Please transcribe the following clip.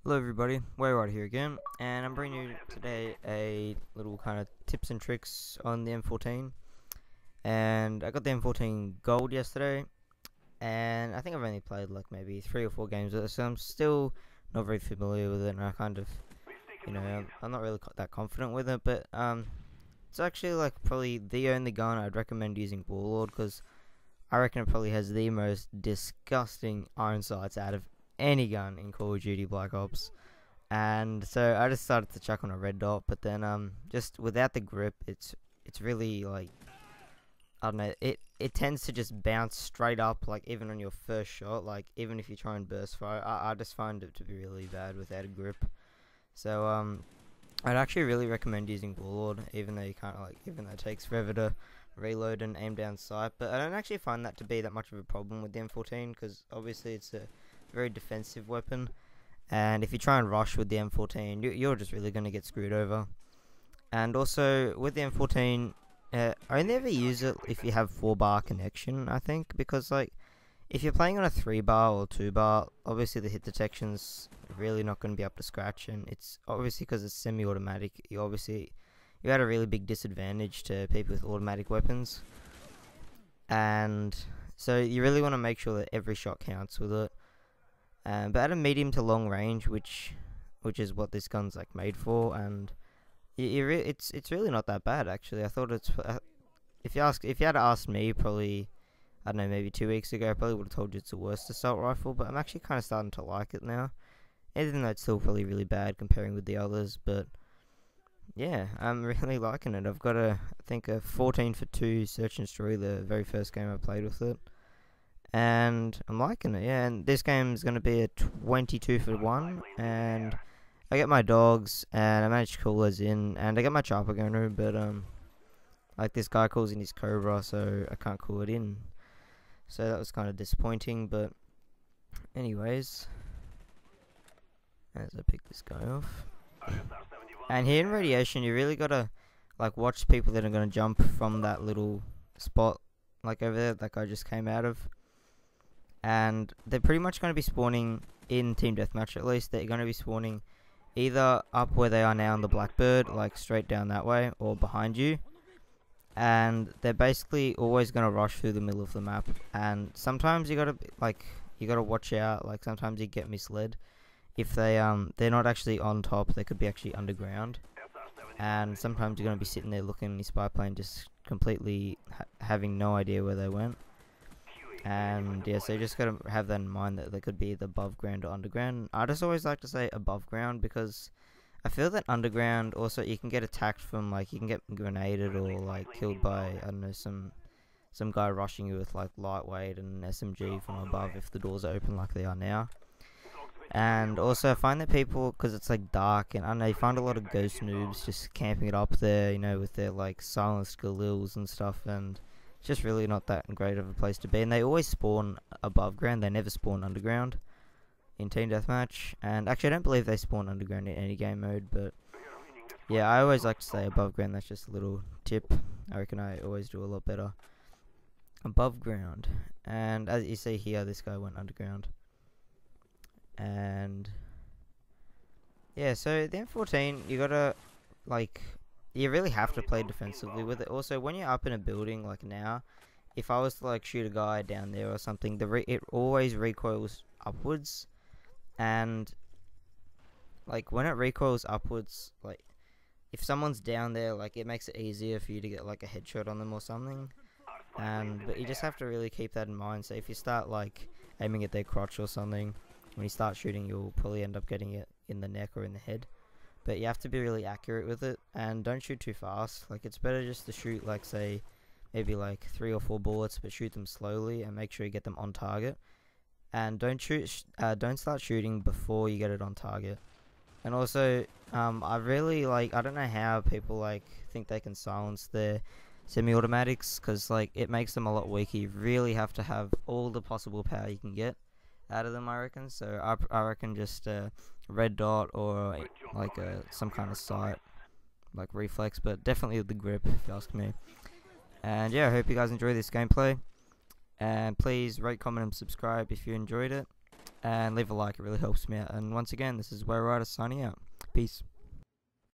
Hello everybody, Wayward here again, and I'm bringing you today a little kind of tips and tricks on the M14. And I got the M14 Gold yesterday, and I think I've only played like maybe 3 or 4 games with it, so I'm still not very familiar with it, and I kind of, I'm not really that confident with it, but it's actually like probably the only gun I'd recommend using Warlord, because I reckon it probably has the most disgusting iron sights out of any gun in Call of Duty Black Ops. And so I just started to chuck on a red dot, but then just without the grip, it's really like, I don't know, it tends to just bounce straight up, like even on your first shot, like even if you try and burst fire. I just find it to be really bad without a grip. So I'd actually really recommend using Warlord, even though it takes forever to reload and aim down sight. But I don't actually find that to be that much of a problem with the M14, because obviously it's a very defensive weapon, and if you try and rush with the M14, you're just really going to get screwed over. And also with the M14, I only ever use it if you have 4-bar connection, I think, because like if you're playing on a 3-bar or 2-bar, obviously the hit detection's really not going to be up to scratch, and it's obviously because it's semi-automatic. You had a really big disadvantage to people with automatic weapons, and so you really want to make sure that every shot counts with it. But at a medium to long range, which is what this gun's like made for, and it's really not that bad actually. I thought if you had asked me probably, I don't know, maybe 2 weeks ago, I probably would have told you it's the worst assault rifle. But I'm actually kind of starting to like it now, even though it's still probably really bad comparing with the others. But yeah, I'm really liking it. I've got I think a 14 for 2 search and destroy, the very first game I played with it. And I'm liking it, yeah. And this game is going to be a 22 for 1, and I get my dogs, and I managed to call those in, and I get my chopper gunner, but like this guy calls in his Cobra, so I can't call it in. So that was kind of disappointing, but anyways, as I pick this guy off, and here in radiation, you really gotta like watch people that are gonna jump from that little spot, like over there that guy just came out of. And they're pretty much going to be spawning in Team Deathmatch, at least. They're going to be spawning either up where they are now in the Blackbird, like straight down that way, or behind you. And they're basically always going to rush through the middle of the map. And sometimes you gotta watch out. Like sometimes you get misled. If they're not actually on top, they could be actually underground. And sometimes you're going to be sitting there looking at your spy plane, just completely having no idea where they went. And yeah, so you just gotta have that in mind, that they could be either above ground or underground. I just always like to say above ground, because I feel that underground also you can get attacked from, like, you can get grenaded or like killed by, I don't know, some guy rushing you with like lightweight and an SMG from above if the doors are open like they are now. And also I find that people, because it's like dark, and I don't know, you find a lot of ghost noobs just camping it up there, with their like silenced galils and stuff, and it's just really not that great of a place to be. And they always spawn above ground, they never spawn underground in Team Deathmatch. And actually I don't believe they spawn underground in any game mode, but yeah, I always like to say above ground. That's just a little tip. I reckon I always do a lot better above ground. And as you see here, this guy went underground. And yeah, so the M14, you gotta, like, you really have to play defensively with it. Also, when you're up in a building, like now, if I was to like shoot a guy down there or something, it always recoils upwards. And like when it recoils upwards, like if someone's down there, like it makes it easier for you to get like a headshot on them or something. But you just have to really keep that in mind. So if you start like aiming at their crotch or something, when you start shooting, you'll probably end up getting it in the neck or in the head. But you have to be really accurate with it, and don't shoot too fast. Like, it's better just to shoot, like, say, maybe like 3 or 4 bullets, but shoot them slowly and make sure you get them on target. And don't start shooting before you get it on target. And also, I don't know how people like think they can silence their semi-automatics, because like it makes them a lot weaker. You really have to have all the possible power you can get out of them, I reckon. So I reckon just red dot or like some kind of sight, like reflex, but definitely with the grip, if you ask me. And yeah, I hope you guys enjoy this gameplay, and please rate, comment and subscribe if you enjoyed it. and leave a like, it really helps me out. And once again, this is Wayrider signing out. Peace.